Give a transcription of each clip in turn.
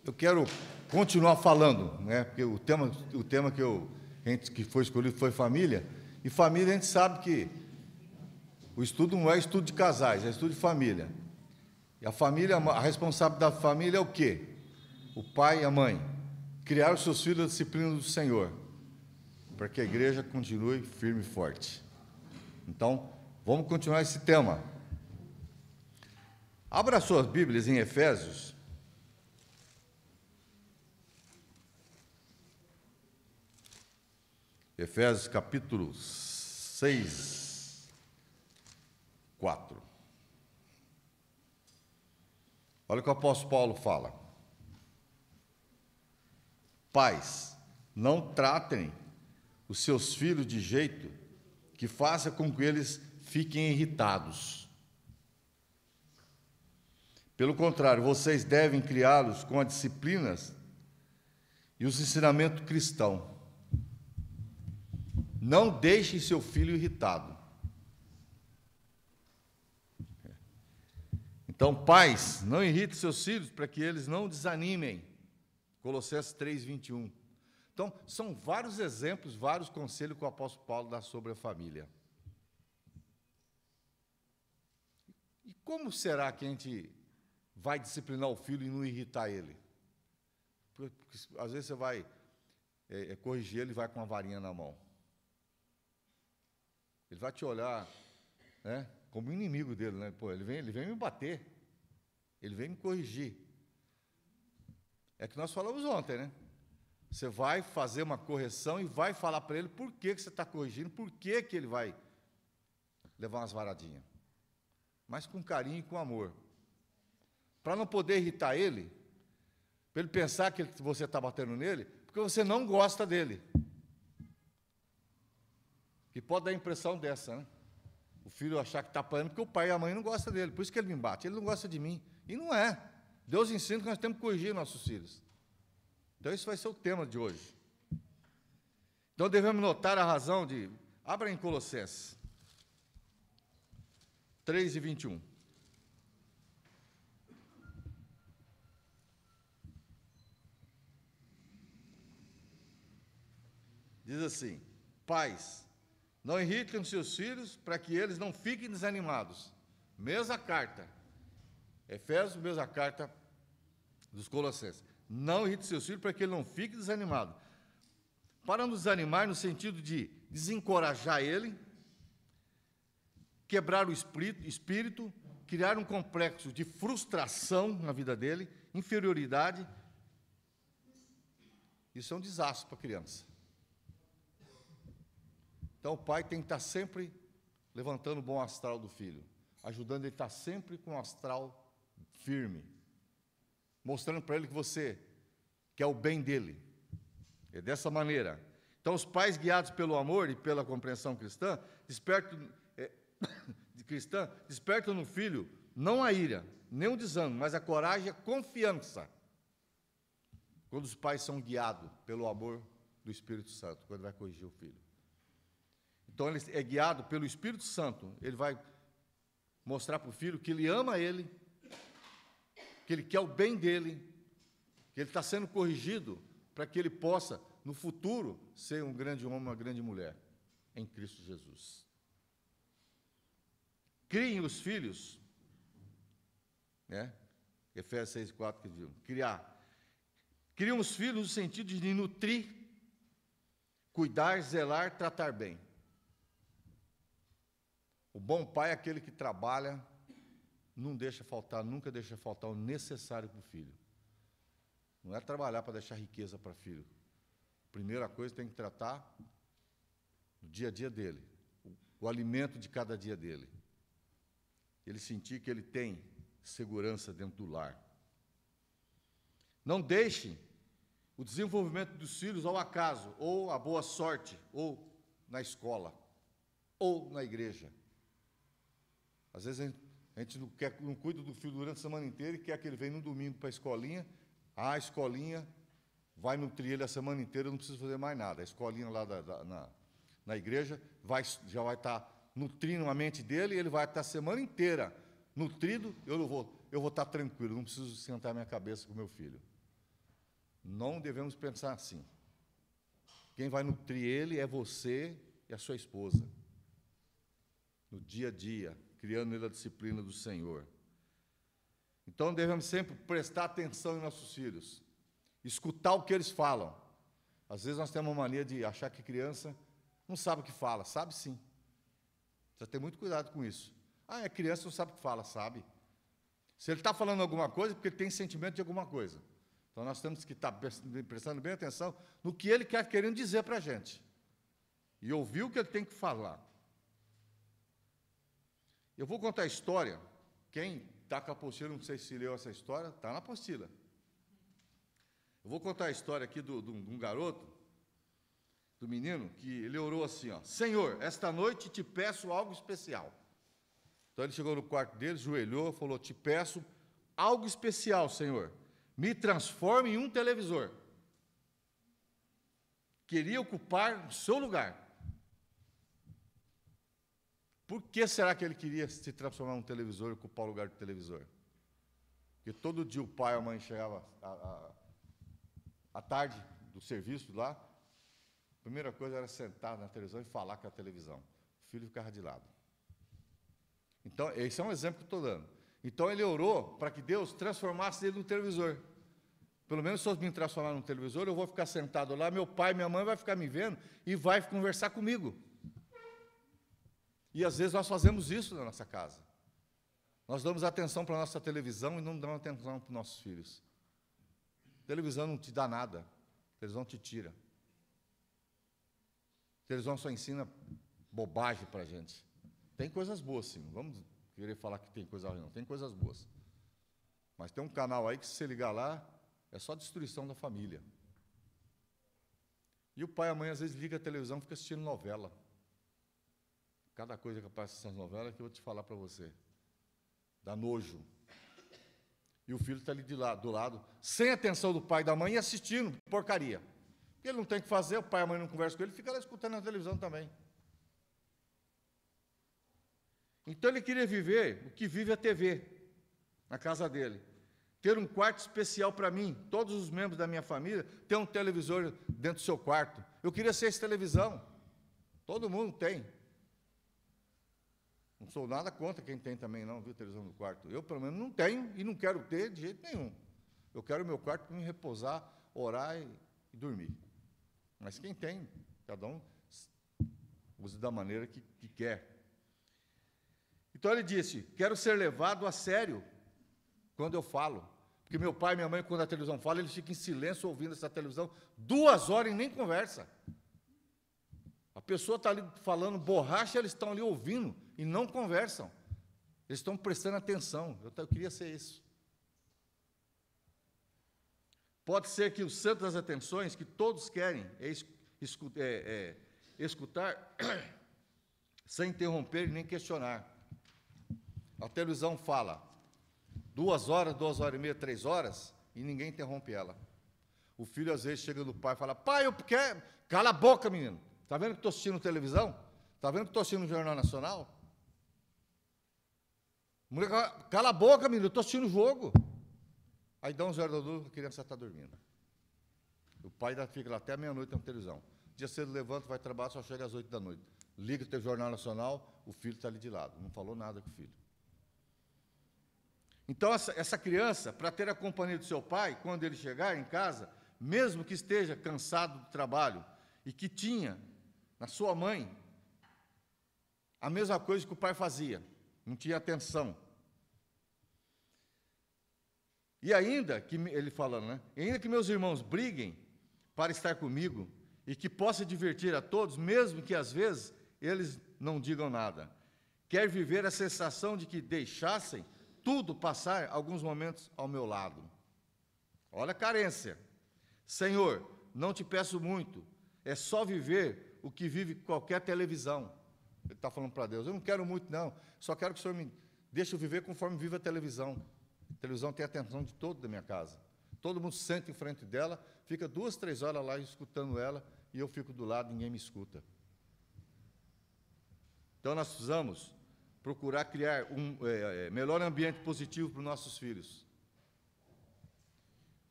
Eu quero continuar falando, né? Porque o tema que foi escolhido foi família, e família a gente sabe que o estudo não é estudo de casais, é estudo de família. E a família, a responsável da família é o quê? O pai e a mãe. Criar os seus filhos na disciplina do Senhor, para que a igreja continue firme e forte. Então, vamos continuar esse tema. Abra suas Bíblias em Efésios. Efésios capítulo 6, 4. Olha o que o apóstolo Paulo fala. Pais, não tratem os seus filhos de jeito que faça com que eles fiquem irritados. Pelo contrário, vocês devem criá-los com as disciplinas e os ensinamentos cristãos. Não deixe seu filho irritado. Então, pais, não irritem seus filhos para que eles não desanimem. Colossenses 3, 21. Então, são vários exemplos, vários conselhos que o apóstolo Paulo dá sobre a família. E como será que a gente vai disciplinar o filho e não irritar ele? Porque às vezes você vai corrigir ele e vai com uma varinha na mão. Ele vai te olhar, né, como inimigo dele, né? Pô, ele vem me bater, ele vem me corrigir. É que nós falamos ontem, né? Você vai fazer uma correção e vai falar para ele por que você está corrigindo, por que ele vai levar umas varadinhas. Mas com carinho e com amor. Para não poder irritar ele, para ele pensar que você está batendo nele, porque você não gosta dele. E pode dar a impressão dessa, né? O filho achar que está apanhando porque o pai e a mãe não gostam dele, por isso que ele me bate, ele não gosta de mim. E não é. Deus ensina que nós temos que corrigir nossos filhos. Então, esse vai ser o tema de hoje. Então, devemos notar a razão de... Abra em Colossenses 3 e 21. Diz assim: pais, não irritem os seus filhos para que eles não fiquem desanimados. Mesma carta. Efésios, mesma carta dos Colossenses. Não irrite seus filhos para que ele não fique desanimado. Para nos desanimar no sentido de desencorajar ele, quebrar o espírito, criar um complexo de frustração na vida dele, inferioridade. Isso é um desastre para a criança. Então o pai tem que estar sempre levantando o bom astral do filho, ajudando ele a estar sempre com o astral firme, mostrando para ele que você quer o bem dele. É dessa maneira. Então, os pais, guiados pelo amor e pela compreensão cristã, despertam no filho não a ira, nem o desânimo, mas a coragem e a confiança. Quando os pais são guiados pelo amor do Espírito Santo, quando vai corrigir o filho. Então, ele é guiado pelo Espírito Santo, ele vai mostrar para o filho que ele ama ele, que ele quer o bem dele, que ele está sendo corrigido para que ele possa, no futuro, ser um grande homem, uma grande mulher, em Cristo Jesus. Criem os filhos, né? Efésios 6, 4, que diz, criam os filhos no sentido de nutrir, cuidar, zelar, tratar bem. O bom pai é aquele que trabalha, não deixa faltar, nunca deixa faltar o necessário para o filho. Não é trabalhar para deixar riqueza para o filho. Primeira coisa, tem que tratar do dia a dia dele, o alimento de cada dia dele. Ele sentir que ele tem segurança dentro do lar. Não deixe o desenvolvimento dos filhos ao acaso, ou à boa sorte, ou na escola, ou na igreja. Às vezes a gente não cuida do filho durante a semana inteira e quer que ele venha no domingo para a escolinha. A escolinha vai nutrir ele a semana inteira, não precisa fazer mais nada. A escolinha lá na igreja já vai estar nutrindo a mente dele, e ele vai estar a semana inteira nutrido. Eu vou estar tranquilo, não preciso sentar minha cabeça com o meu filho. Não devemos pensar assim. Quem vai nutrir ele é você e a sua esposa. No dia a dia, criando nele a disciplina do Senhor. Então, devemos sempre prestar atenção em nossos filhos. Escutar o que eles falam. Às vezes nós temos uma mania de achar que criança não sabe o que fala. Sabe sim. Precisa ter muito cuidado com isso. Ah, é criança, não sabe o que fala. Sabe. Se ele está falando alguma coisa, é porque ele tem sentimento de alguma coisa. Então, nós temos que estar prestando bem atenção no que ele quer querendo dizer para a gente. E ouvir o que ele tem que falar. Eu vou contar a história. Quem está com a apostila, não sei se leu essa história, está na apostila. Eu vou contar a história aqui de um garoto, do menino, que ele orou assim, ó, Senhor, esta noite te peço algo especial. Então ele chegou no quarto dele, joelhou, falou, te peço algo especial, Senhor. Me transforme em um televisor. Queria ocupar o seu lugar. Por que será que ele queria se transformar em um televisor e ocupar o lugar do televisor? Porque todo dia o pai e a mãe chegavam à tarde do serviço lá, a primeira coisa era sentar na televisão e falar com a televisão. O filho ficava de lado. Então, esse é um exemplo que eu estou dando. Então, ele orou para que Deus transformasse ele no televisor. Pelo menos, se eu me transformar num televisor, eu vou ficar sentado lá, meu pai e minha mãe vão ficar me vendo e vai conversar comigo. E, às vezes, nós fazemos isso na nossa casa. Nós damos atenção para a nossa televisão e não damos atenção para os nossos filhos. A televisão não te dá nada. A televisão te tira. A televisão só ensina bobagem para a gente. Tem coisas boas, sim. Vamos querer falar que tem coisa ruim, não. Tem coisas boas. Mas tem um canal aí que, se você ligar lá, é só destruição da família. E o pai e a mãe, às vezes, liga a televisão e fica assistindo novela. Cada coisa que aparece nessas novelas que eu vou te falar para você. Dá nojo. E o filho está ali do lado, sem atenção do pai e da mãe, e assistindo porcaria. Porque ele não tem o que fazer, o pai e a mãe não conversam com ele, fica lá escutando na televisão também. Então ele queria viver o que vive a TV, na casa dele. Ter um quarto especial para mim, todos os membros da minha família, ter um televisor dentro do seu quarto. Eu queria ser essa televisão. Todo mundo tem. Não sou nada contra quem tem também, não, viu, televisão no quarto. Eu, pelo menos, não tenho e não quero ter de jeito nenhum. Eu quero o meu quarto para me repousar, orar e dormir. Mas quem tem, cada um usa da maneira que quer. Então ele disse, quero ser levado a sério quando eu falo. Porque meu pai e minha mãe, quando a televisão fala, eles ficam em silêncio ouvindo essa televisão 2 horas e nem conversa. A pessoa está ali falando borracha, eles estão ali ouvindo e não conversam. Eles estão prestando atenção. Eu queria ser isso. Pode ser que o centro das atenções, que todos querem, escutar sem interromper nem questionar. A televisão fala 2 horas, 2 horas e meia, 3 horas, e ninguém interrompe ela. O filho, às vezes, chega no pai e fala, pai, eu quero... Cala a boca, menino. Está vendo que estou assistindo televisão? Está vendo que estou assistindo o Jornal Nacional? Cala a boca, menino, eu estou assistindo o jogo. Aí dá 11 horas da noite, a criança está dormindo. O pai fica lá até meia-noite na televisão. Dia cedo levanta, vai trabalhar, só chega às 8 da noite. Liga o teu Jornal Nacional, o filho está ali de lado. Não falou nada com o filho. Então, essa criança, para ter a companhia do seu pai, quando ele chegar em casa, mesmo que esteja cansado do trabalho, e que tinha, na sua mãe, a mesma coisa que o pai fazia, não tinha atenção. E ainda, que ele falando, né? Ainda que meus irmãos briguem para estar comigo, e que possa divertir a todos, mesmo que às vezes eles não digam nada. Quer viver a sensação de que deixassem tudo passar alguns momentos ao meu lado. Olha a carência. Senhor, não te peço muito, é só viver o que vive qualquer televisão. Ele está falando para Deus, eu não quero muito não, só quero que o Senhor me deixe eu viver conforme vive a televisão. A televisão tem a atenção de todo da minha casa. Todo mundo senta em frente dela, fica 2, 3 horas lá escutando ela, e eu fico do lado, ninguém me escuta. Então, nós precisamos procurar criar um melhor ambiente positivo para os nossos filhos.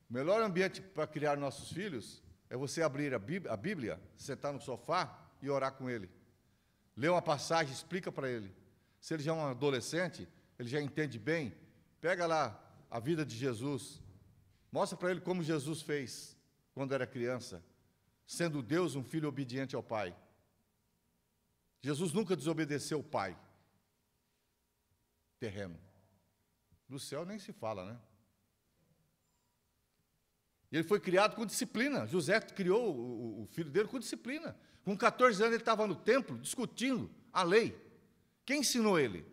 O melhor ambiente para criar nossos filhos é você abrir a Bíblia, sentar no sofá e orar com ele. Lê uma passagem, explica para ele. Se ele já é um adolescente, ele já entende bem, pega lá a vida de Jesus, mostra para ele como Jesus fez quando era criança, sendo Deus um filho obediente ao Pai. Jesus nunca desobedeceu o Pai terreno. Do céu nem se fala, né? E ele foi criado com disciplina. José criou o filho dele com disciplina. Com 14 anos ele estava no templo discutindo a lei. Quem ensinou ele?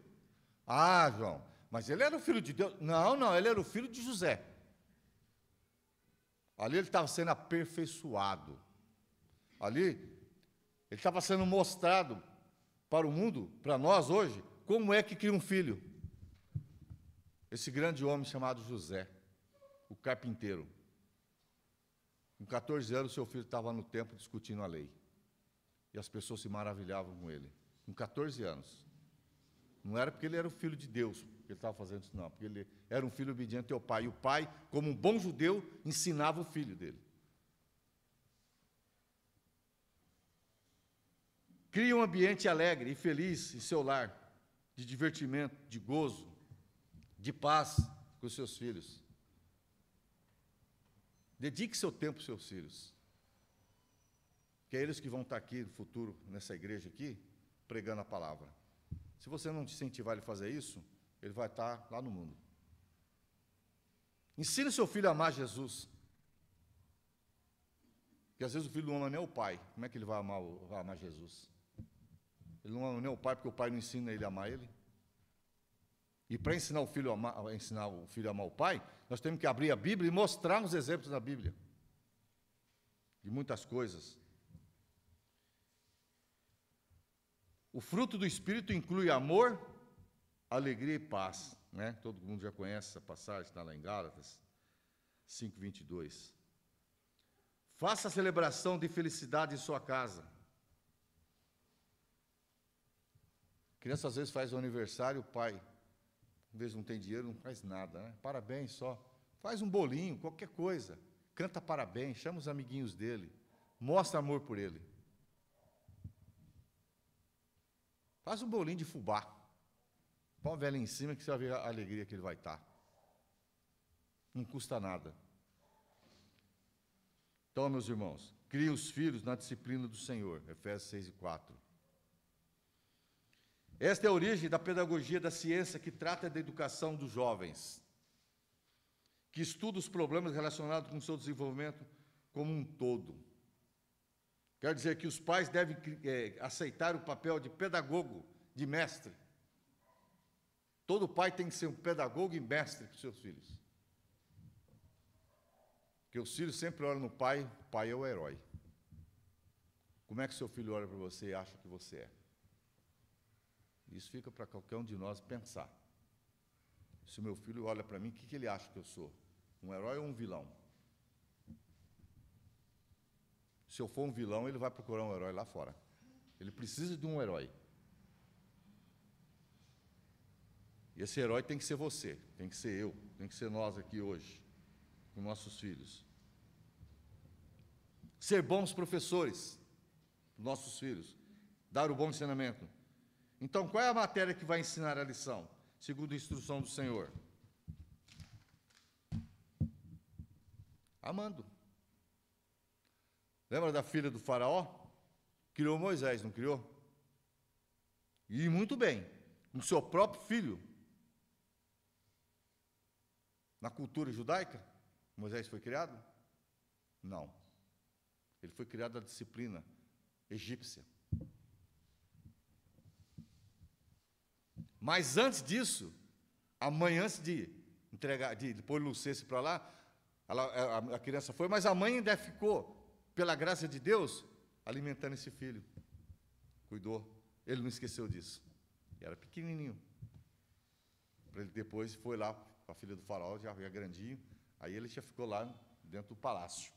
Ah, João, mas ele era o filho de Deus. Não, ele era o filho de José. Ali ele estava sendo aperfeiçoado. Ali ele estava sendo mostrado para o mundo, para nós hoje, como é que cria um filho. Esse grande homem chamado José, o carpinteiro. Com 14 anos, seu filho estava no templo discutindo a lei. E as pessoas se maravilhavam com ele. Com 14 anos. Não era porque ele era o filho de Deus que ele estava fazendo isso, não. Porque ele era um filho obediente ao pai. E o pai, como um bom judeu, ensinava o filho dele. Crie um ambiente alegre e feliz em seu lar, de divertimento, de gozo, de paz com os seus filhos. Dedique seu tempo aos seus filhos. Que é eles que vão estar aqui no futuro, nessa igreja aqui, pregando a palavra. Se você não te incentivar ele a fazer isso, ele vai estar lá no mundo. Ensine seu filho a amar Jesus. Porque às vezes o filho não ama nem o pai. Como é que ele vai amar Jesus? Ele não ama nem o pai porque o pai não ensina ele a amar ele. E para ensinar o filho a amar o pai, nós temos que abrir a Bíblia e mostrar os exemplos da Bíblia. De muitas coisas. O fruto do Espírito inclui amor, alegria e paz. Né? Todo mundo já conhece essa passagem, está lá em Gálatas 5:22. Faça a celebração de felicidade em sua casa. A criança às vezes faz o aniversário, o pai, às vezes não tem dinheiro, não faz nada. Né? Parabéns só. Faz um bolinho, qualquer coisa. Canta parabéns, chama os amiguinhos dele. Mostra amor por ele. Faz um bolinho de fubá. Põe a velha em cima que você vai ver a alegria que ele vai estar. Não custa nada. Então, meus irmãos, criem os filhos na disciplina do Senhor. Efésios 6:4. Esta é a origem da pedagogia da ciência que trata da educação dos jovens, que estuda os problemas relacionados com o seu desenvolvimento como um todo. Quer dizer que os pais devem aceitar o papel de pedagogo, de mestre. Todo pai tem que ser um pedagogo e mestre para os seus filhos. Porque os filhos sempre olham no pai, o pai é o herói. Como é que seu filho olha para você e acha que você é? Isso fica para qualquer um de nós pensar. Se o meu filho olha para mim, o que ele acha que eu sou? Um herói ou um vilão? Se eu for um vilão, ele vai procurar um herói lá fora. Ele precisa de um herói. E esse herói tem que ser você, tem que ser eu, tem que ser nós aqui hoje, com nossos filhos. Ser bons professores, nossos filhos, dar o bom ensinamento. Então, qual é a matéria que vai ensinar a lição, segundo a instrução do Senhor? Amando. Lembra da filha do faraó? Criou Moisés, não criou? E muito bem, com seu próprio filho. Na cultura judaica, Moisés foi criado? Não. Ele foi criado na disciplina egípcia. Mas antes disso, a mãe, antes de entregar, de pôr Lucês para lá, a criança foi, mas a mãe ainda ficou, pela graça de Deus, alimentando esse filho. Cuidou. Ele não esqueceu disso. Era pequenininho. Ele depois foi lá, com a filha do faraó, já era grandinho, aí ele já ficou lá dentro do palácio.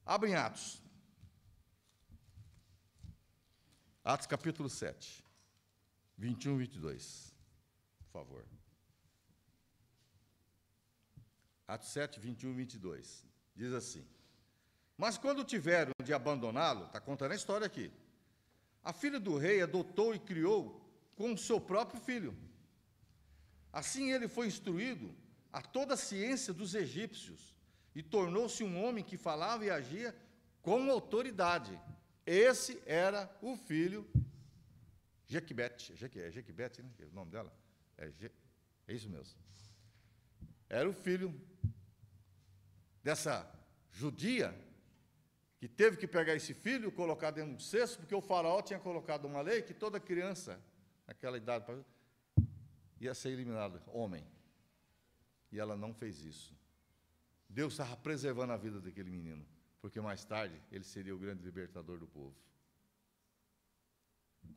Abrem Atos. Atos capítulo 7, 21 e 22, por favor. Atos 7, 21 e 22. Diz assim: mas quando tiveram de abandoná-lo, está contando a história aqui, a filha do rei adotou e criou com o seu próprio filho. Assim ele foi instruído a toda a ciência dos egípcios e tornou-se um homem que falava e agia com autoridade. Esse era o filho Jequibete. É Jequibete, né? O nome dela? É isso mesmo. Era o filho dessa judia que teve que pegar esse filho e colocar dentro do cesto, porque o faraó tinha colocado uma lei que toda criança, naquela idade, ia ser eliminada, homem. E ela não fez isso. Deus estava preservando a vida daquele menino, porque mais tarde ele seria o grande libertador do povo.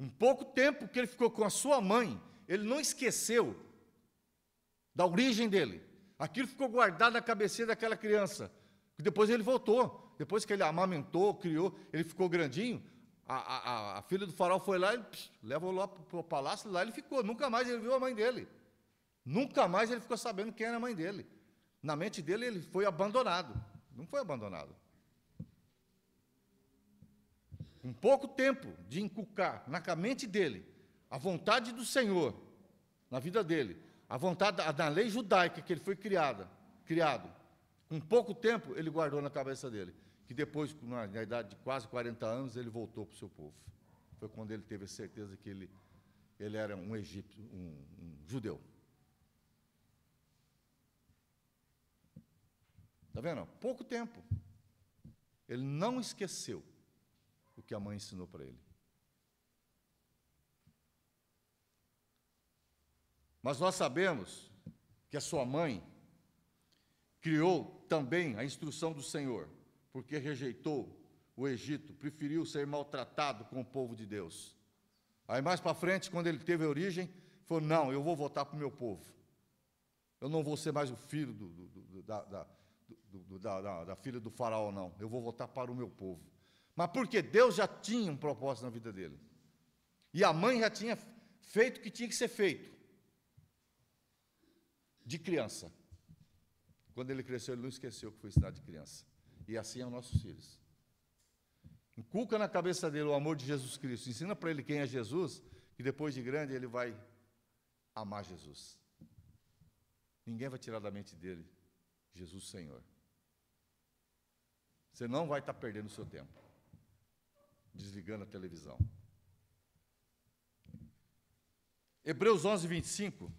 Em pouco tempo que ele ficou com a sua mãe, ele não esqueceu da origem dele. Aquilo ficou guardado na cabeça daquela criança. Depois ele voltou. Depois que ele amamentou, criou, ele ficou grandinho, a filha do faraó foi lá e levou lá para o palácio, lá ele ficou. Nunca mais ele viu a mãe dele. Nunca mais ele ficou sabendo quem era a mãe dele. Na mente dele, ele foi abandonado. Não foi abandonado. Com pouco tempo de inculcar na mente dele a vontade do Senhor, na vida dele, a vontade da lei judaica que ele foi criado, com pouco tempo ele guardou na cabeça dele, que depois, na idade de quase 40 anos, ele voltou para o seu povo. Foi quando ele teve a certeza que ele era um egípcio, um judeu. Está vendo? Pouco tempo. Ele não esqueceu o que a mãe ensinou para ele. Mas nós sabemos que a sua mãe criou também a instrução do Senhor, porque rejeitou o Egito, preferiu ser maltratado com o povo de Deus. Aí mais para frente, quando ele teve a origem, falou, não, eu vou voltar para o meu povo. Eu não vou ser mais o filho da filha do faraó, não. Eu vou voltar para o meu povo. Mas porque Deus já tinha um propósito na vida dele. E a mãe já tinha feito o que tinha que ser feito. De criança. Quando ele cresceu, ele não esqueceu que foi ensinado de criança. E assim é os nossos filhos. Inculca na cabeça dele o amor de Jesus Cristo. Ensina para ele quem é Jesus, que depois de grande ele vai amar Jesus. Ninguém vai tirar da mente dele Jesus Senhor. Você não vai estar perdendo o seu tempo desligando a televisão. Hebreus 11, 25.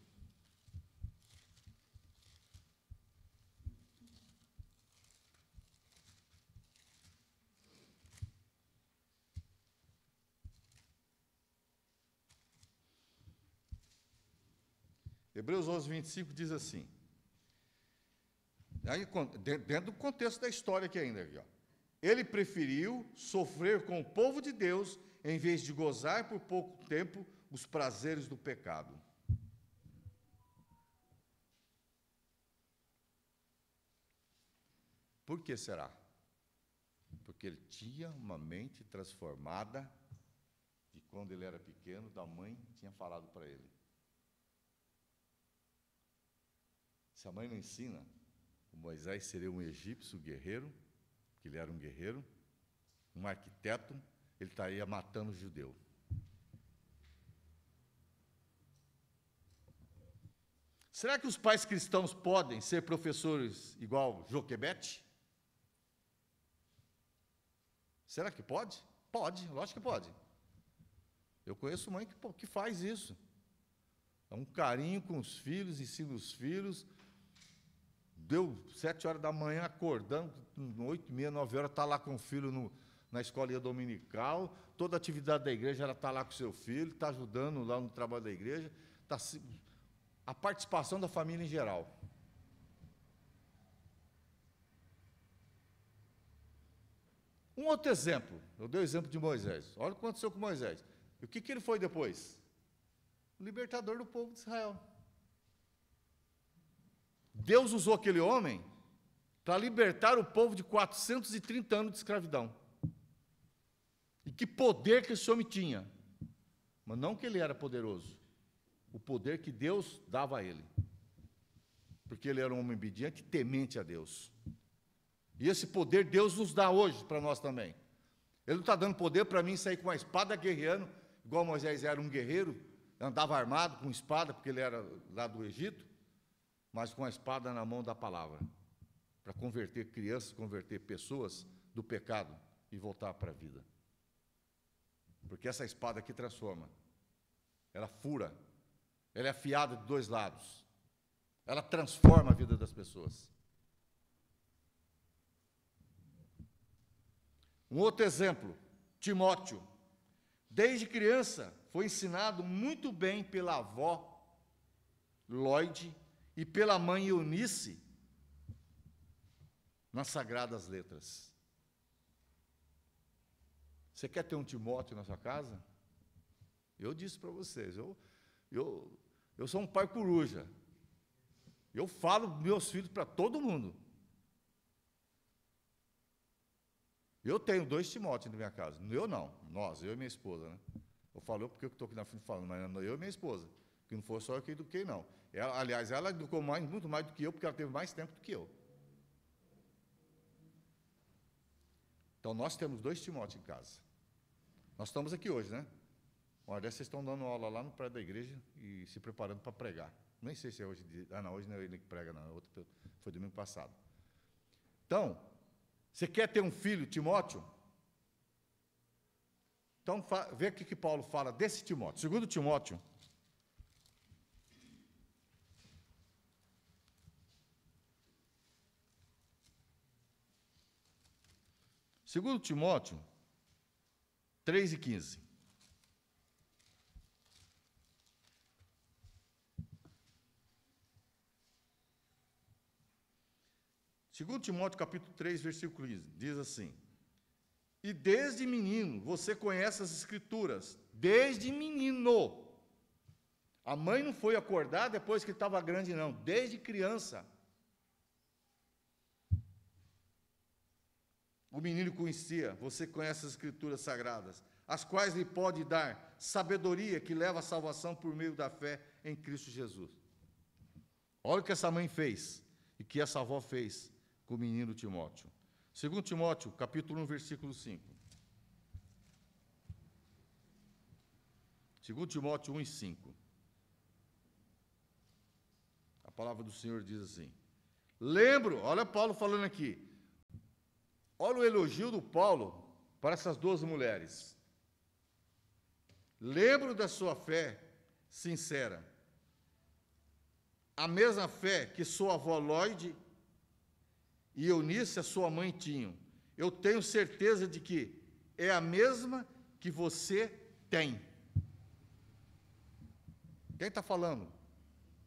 Hebreus 11, 25 diz assim, aí, dentro do contexto da história aqui ainda, ó, ele preferiu sofrer com o povo de Deus, em vez de gozar por pouco tempo os prazeres do pecado. Por que será? Porque ele tinha uma mente transformada de quando ele era pequeno, da mãe tinha falado para ele. Se a mãe não ensina, o Moisés seria um egípcio guerreiro, que ele era um guerreiro, um arquiteto, ele estaria matando o judeu. Será que os pais cristãos podem ser professores igual Joquebede? Será que pode? Pode, lógico que pode. Eu conheço mãe que faz isso. É um carinho com os filhos, ensina os filhos. Deu 7 horas da manhã, acordando, 8h30, 9 horas, está lá com o filho na escolinha dominical, toda a atividade da igreja, ela está lá com o seu filho, está ajudando lá no trabalho da igreja, a participação da família em geral. Um outro exemplo, eu dei o exemplo de Moisés. Olha o que aconteceu com Moisés. E o que ele foi depois? O libertador do povo de Israel. Deus usou aquele homem para libertar o povo de 430 anos de escravidão. E que poder que esse homem tinha. Mas não que ele era poderoso. O poder que Deus dava a ele. porque ele era um homem obediente e temente a Deus. E esse poder Deus nos dá hoje para nós também. Ele não está dando poder para mim sair com uma espada guerreando, igual Moisés era um guerreiro, andava armado com espada, porque ele era lá do Egito, mas com a espada na mão da palavra, para converter crianças, converter pessoas do pecado e voltar para a vida. Porque essa espada aqui transforma, ela fura, ela é afiada de dois lados, ela transforma a vida das pessoas. Um outro exemplo, Timóteo. Desde criança, foi ensinado muito bem pela avó, Lloyd, e pela mãe Eunice, nas Sagradas Letras. Você quer ter um Timóteo na sua casa? Eu disse para vocês, eu sou um pai coruja. Eu falo meus filhos para todo mundo. Eu tenho 2 Timóteos na minha casa. Eu não, nós, eu e minha esposa, né? Eu falo porque eu estou aqui na frente falando, mas eu e minha esposa. Que não foi só eu que eduquei, não. Ela, aliás, ela educou muito mais do que eu, porque ela teve mais tempo do que eu. Então, nós temos 2 Timóteos em casa. Nós estamos aqui hoje, né? Uma dessas vocês estão dando aula lá no prédio da igreja e se preparando para pregar. Nem sei se é hoje. Não, hoje não é ele que prega, não. Outro, foi domingo passado. Então, você quer ter um filho, Timóteo? Então, vê o que Paulo fala desse Timóteo. Segundo Timóteo, segundo Timóteo 3:15. Segundo Timóteo, capítulo 3, versículo 15, diz assim: e desde menino você conhece as Escrituras, desde menino. A mãe não foi acordar depois que estava grande, não, desde criança. O menino conhecia, você conhece as Escrituras sagradas, as quais lhe pode dar sabedoria que leva à salvação por meio da fé em Cristo Jesus. Olha o que essa mãe fez e que essa avó fez com o menino Timóteo. Segundo Timóteo, capítulo 1, versículo 5. Segundo Timóteo 1:5. A palavra do Senhor diz assim: lembro, olha Paulo falando aqui, olha o elogio do Paulo para essas 2 mulheres. Lembro da sua fé sincera, a mesma fé que sua avó Lloyd e Eunice, a sua mãe, tinham. Eu tenho certeza de que é a mesma que você tem. Quem está falando?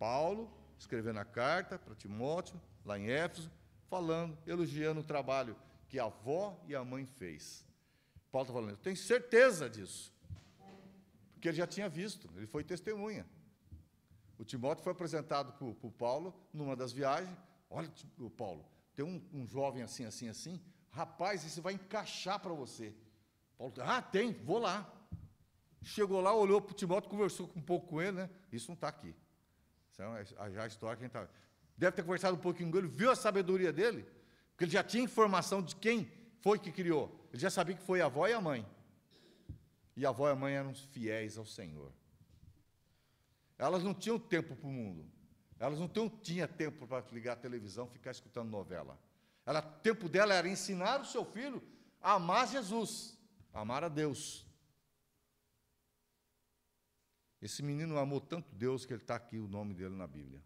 Paulo, escrevendo a carta para Timóteo, lá em Éfeso, falando, elogiando o trabalho que a avó e a mãe fez. Paulo está falando, eu tenho certeza disso. Porque ele já tinha visto, ele foi testemunha. O Timóteo foi apresentado por Paulo numa das viagens. Olha, Paulo, tem um jovem assim, assim, assim, rapaz, esse vai encaixar para você. Paulo, tem, vou lá. Chegou lá, olhou para o Timóteo, conversou um pouco com ele, né? Isso não está aqui. Isso é já a história que a gente está. Deve ter conversado um pouquinho com ele, viu a sabedoria dele, porque ele já tinha informação de quem foi que criou. Ele já sabia que foi a avó e a mãe. E a avó e a mãe eram fiéis ao Senhor. Elas não tinham tempo para o mundo. Elas não tinham tempo para ligar a televisão e ficar escutando novela. O tempo dela era ensinar o seu filho a amar Jesus, a amar a Deus. Esse menino amou tanto Deus que ele está aqui, o nome dele na Bíblia.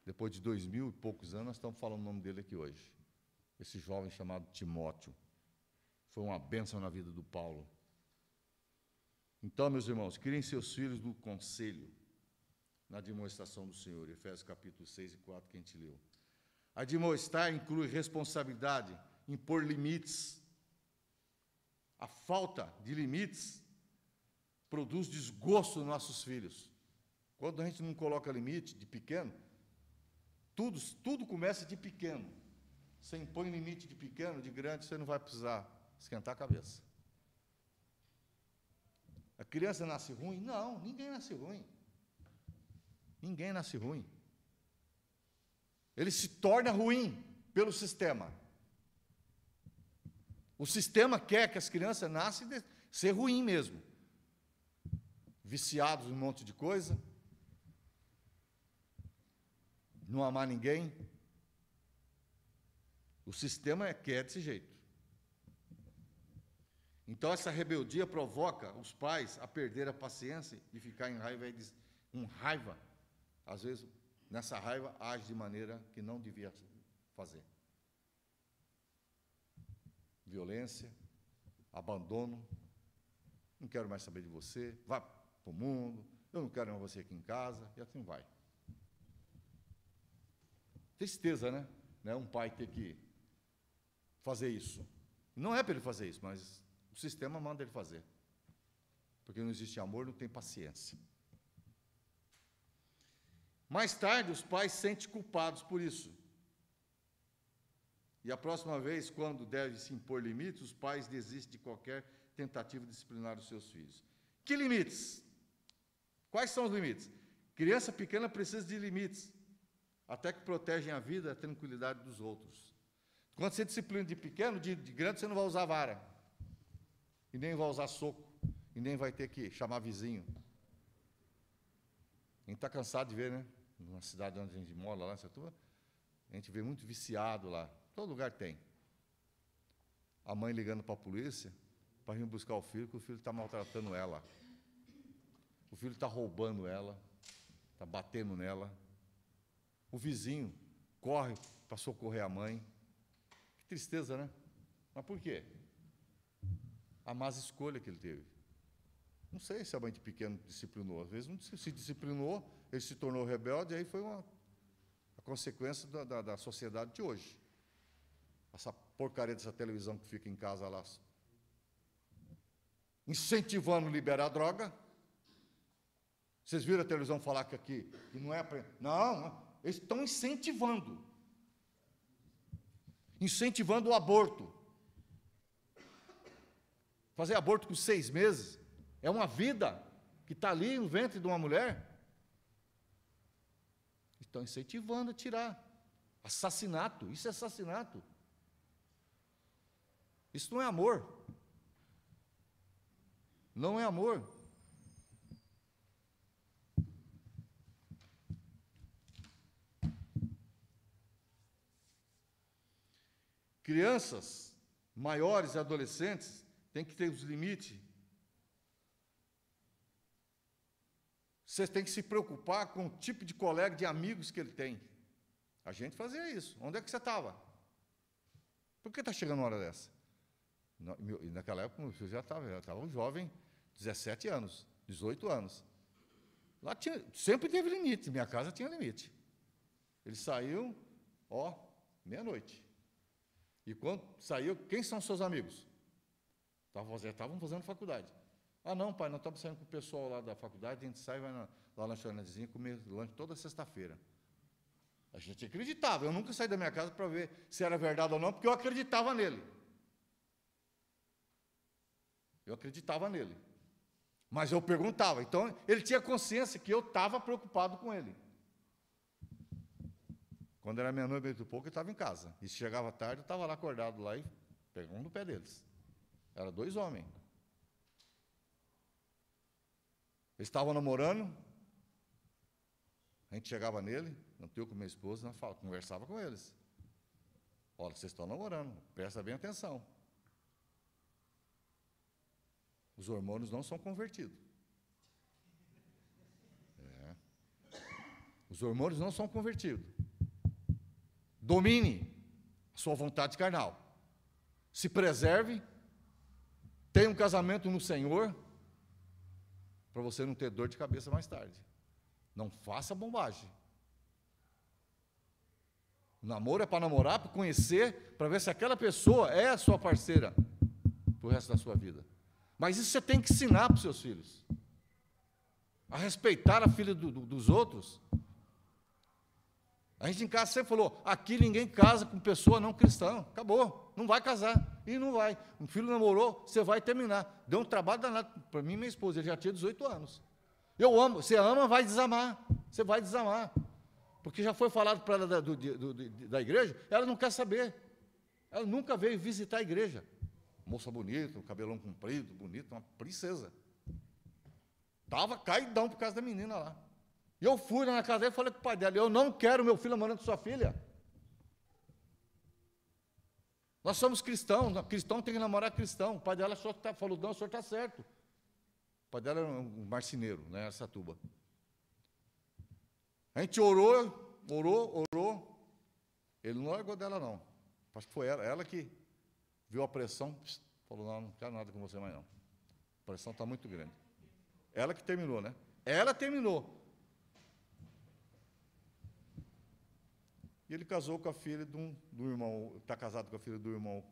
Depois de 2000 e poucos anos, nós estamos falando o nome dele aqui hoje. Esse jovem chamado Timóteo. Foi uma bênção na vida do Paulo. Então, meus irmãos, criem seus filhos no conselho, na demonstração do Senhor. Efésios capítulo 6 e 4, que a gente leu. Admoestar inclui responsabilidade, impor limites. A falta de limites produz desgosto nos nossos filhos. Quando a gente não coloca limite de pequeno, tudo começa de pequeno. Você impõe limite de pequeno, de grande, você não vai precisar esquentar a cabeça. A criança nasce ruim? Não, ninguém nasce ruim. Ninguém nasce ruim. Ele se torna ruim pelo sistema. O sistema quer que as crianças nasçam ser ruim mesmo. Viciados em um monte de coisa, não amar ninguém. O sistema quer desse jeito. Então, essa rebeldia provoca os pais a perder a paciência e ficar em raiva, às vezes, nessa raiva, age de maneira que não devia fazer. Violência, abandono, não quero mais saber de você, vá para o mundo, eu não quero mais você aqui em casa, e assim vai. Tristeza, né? Um pai ter que fazer isso. Não é para ele fazer isso, mas o sistema manda ele fazer. Porque não existe amor, não tem paciência. Mais tarde, os pais se sentem culpados por isso. E a próxima vez, quando deve se impor limites, os pais desistem de qualquer tentativa de disciplinar os seus filhos. Que limites? Quais são os limites? Criança pequena precisa de limites, até que protegem a vida e a tranquilidade dos outros. Quando você disciplina de pequeno, de grande, você não vai usar vara, e nem vai usar soco, e nem vai ter que chamar vizinho. A gente está cansado de ver, né? Na cidade onde a gente mora, lá em Setuba, a gente vê muito viciado lá. Todo lugar tem. A mãe ligando para a polícia para vir buscar o filho, que o filho está maltratando ela. O filho está roubando ela, está batendo nela. O vizinho corre para socorrer a mãe. Que tristeza, né? Mas por quê? A má escolha que ele teve. Não sei se a mãe de pequeno disciplinou. Às vezes não se disciplinou, ele se tornou rebelde, e aí foi a consequência da sociedade de hoje. Essa porcaria dessa televisão que fica em casa lá, incentivando a liberar a droga. Vocês viram a televisão falar que aqui que não é para... Não, eles estão incentivando. Incentivando o aborto. Fazer aborto com 6 meses é uma vida que está ali no ventre de uma mulher. Estão incentivando a tirar. Assassinato, isso é assassinato. Isso não é amor. Não é amor. Crianças maiores e adolescentes têm que ter os limites. Você tem que se preocupar com o tipo de colega, de amigos que ele tem. A gente fazia isso. Onde é que você estava? Por que está chegando uma hora dessa? Naquela época, eu já estava um jovem, 17 anos, 18 anos. Lá sempre teve limite, minha casa tinha limite. Eles saíam, meia-noite. E quando saiu, quem são seus amigos? Estavam fazendo faculdade. Ah, não, pai, nós estamos saindo com o pessoal lá da faculdade, a gente sai, vai lá na lanchonetezinha comer lanche toda sexta-feira. A gente acreditava, eu nunca saí da minha casa para ver se era verdade ou não, porque eu acreditava nele. Eu acreditava nele. Mas eu perguntava. Então, ele tinha consciência que eu estava preocupado com ele. Quando era meia-noite, meio do pouco, eu estava em casa. E se chegava tarde, eu estava lá acordado lá e pegando no pé deles. Eram 2 homens. Eles estavam namorando. A gente chegava nele, não tenho com minha esposa, conversava com eles. Olha, vocês estão namorando, presta bem atenção. Os hormônios não são convertidos. Os hormônios não são convertidos. Domine a sua vontade carnal. Se preserve. Tenha um casamento no Senhor, para você não ter dor de cabeça mais tarde. Não faça bobagem. O namoro é para namorar, para conhecer, para ver se aquela pessoa é a sua parceira para o resto da sua vida. Mas isso você tem que ensinar para os seus filhos. A respeitar a filha dos outros. A gente em casa sempre falou, aqui ninguém casa com pessoa não cristã. Acabou, não vai casar. E não vai. Um filho namorou, você vai terminar. Deu um trabalho danado para mim e minha esposa, ele já tinha 18 anos. Eu amo, você ama, vai desamar. Você vai desamar. porque já foi falado para ela da igreja, ela não quer saber. Ela nunca veio visitar a igreja. Moça bonita, cabelão comprido, bonita, uma princesa. Estava caidão por causa da menina lá. E eu fui lá na casa dela e falei com o pai dela, eu não quero meu filho namorando com sua filha. Nós somos cristãos, cristão tem que namorar cristão. O pai dela falou, não, o senhor está certo. O pai dela era um marceneiro, né, Araçatuba. A gente orou. Ele não largou dela, não. Acho que foi ela que viu a pressão, falou, não quero nada com você mais, não. A pressão está muito grande. Ela que terminou, né? Ela terminou. E ele casou com a filha do irmão, está casado com a filha do irmão,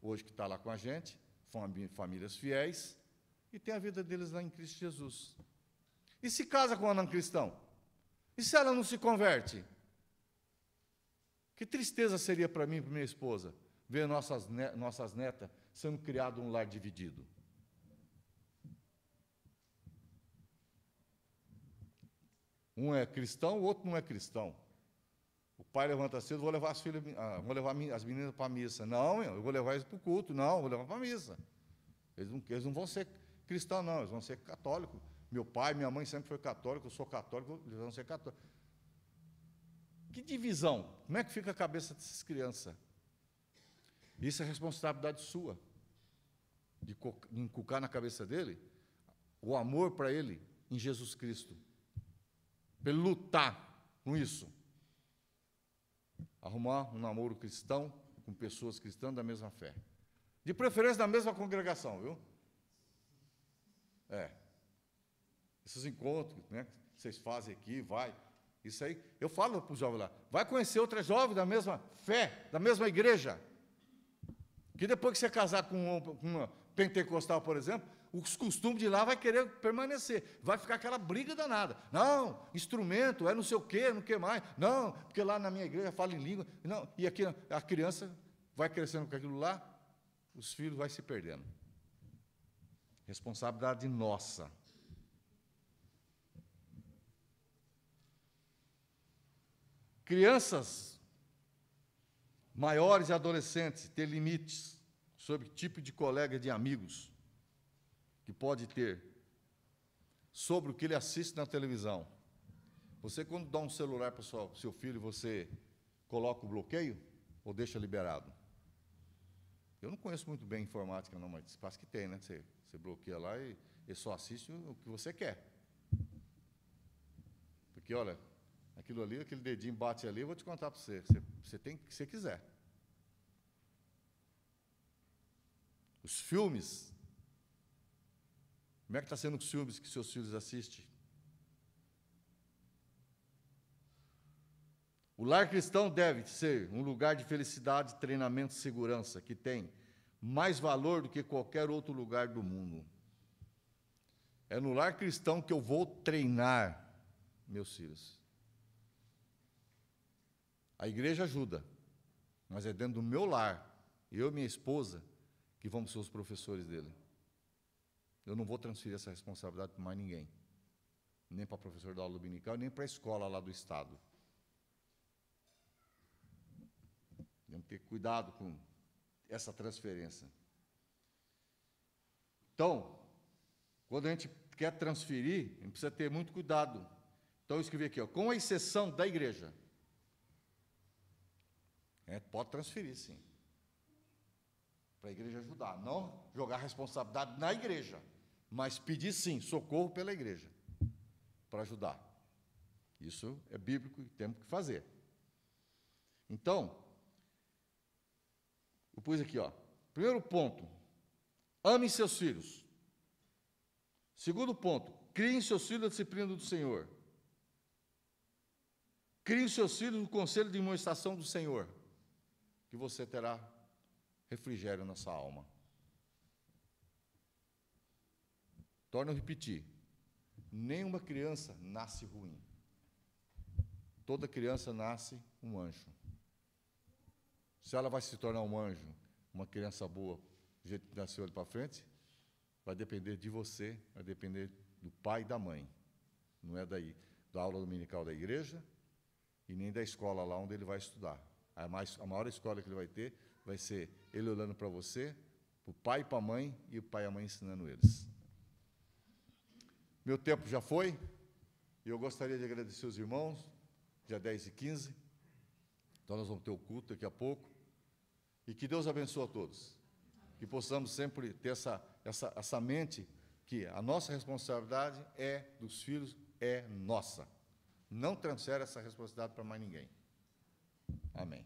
hoje que está lá com a gente, famílias fiéis, e tem a vida deles lá em Cristo Jesus. E se casa com um não cristão? E se ela não se converte? Que tristeza seria para mim e para minha esposa, ver nossas netas sendo criadas um lar dividido. Um é cristão, o outro não é cristão. O pai levanta cedo, vou levar as filhas, vou levar as meninas para a missa. Não, eu vou levar eles para o culto. Não, vou levar para a missa. Eles não vão ser cristãos, não, eles vão ser católicos. Meu pai, minha mãe sempre foi católico, eu sou católico, eles vão ser católicos. Que divisão? Como é que fica a cabeça dessas crianças? Isso é responsabilidade sua, de inculcar na cabeça dele o amor para ele em Jesus Cristo, para ele lutar com isso. Arrumar um namoro cristão com pessoas cristãs da mesma fé. De preferência da mesma congregação, viu? Esses encontros, né, que vocês fazem aqui, vai. Isso aí, eu falo para os jovens lá, vai conhecer outra jovem da mesma fé, da mesma igreja. Que depois que você casar com uma pentecostal, por exemplo, os costumes de lá vai querer permanecer. Vai ficar aquela briga danada. Não, instrumento, é não sei o quê, não quer mais. Não, porque lá na minha igreja fala em língua. Não, e aqui a criança vai crescendo com aquilo lá, os filhos vão se perdendo. Responsabilidade nossa. Crianças maiores e adolescentes ter limites sobre tipo de colega de amigos que pode ter, sobre o que ele assiste na televisão. Você, quando dá um celular para o seu filho, você coloca o bloqueio ou deixa liberado? Eu não conheço muito bem informática, não, mas parece que tem, né? Você bloqueia lá e ele só assiste o que você quer. Porque, olha, aquilo ali, aquele dedinho bate ali, eu vou te contar para você. Você tem o que você quiser. Os filmes. Como é que está sendo os filmes que seus filhos assistem? O lar cristão deve ser um lugar de felicidade, treinamento e segurança, que tem mais valor do que qualquer outro lugar do mundo. É no lar cristão que eu vou treinar meus filhos. A igreja ajuda, mas é dentro do meu lar, eu e minha esposa, que vamos ser os professores dele. Eu não vou transferir essa responsabilidade para mais ninguém, nem para o professor da aula dominical, nem para a escola lá do Estado. Temos que ter cuidado com essa transferência. Então, quando a gente quer transferir, a gente precisa ter muito cuidado. Então, eu escrevi aqui, com a exceção da igreja. Pode transferir, sim. Para a igreja ajudar. Não jogar a responsabilidade na igreja, mas pedir, sim, socorro pela igreja, para ajudar. Isso é bíblico e temos que fazer. Então, eu pus aqui, primeiro ponto, ame seus filhos. Segundo ponto, criem seus filhos na disciplina do Senhor. Criem seus filhos no conselho de imunização do Senhor, que você terá refrigério na sua alma. Torno a repetir, nenhuma criança nasce ruim. Toda criança nasce um anjo. Se ela vai se tornar um anjo, uma criança boa, do jeito que nasceu ali para frente, vai depender de você, vai depender do pai e da mãe. Não é daí, da aula dominical da igreja, e nem da escola lá onde ele vai estudar. A maior escola que ele vai ter vai ser ele olhando para você, para o pai e para a mãe, e o pai e a mãe ensinando eles. Meu tempo já foi, e eu gostaria de agradecer os irmãos, dia 10 e 15, então nós vamos ter o culto daqui a pouco, e que Deus abençoe a todos, que possamos sempre ter essa mente, que a nossa responsabilidade dos filhos é nossa. Não transfere essa responsabilidade para mais ninguém. Amém.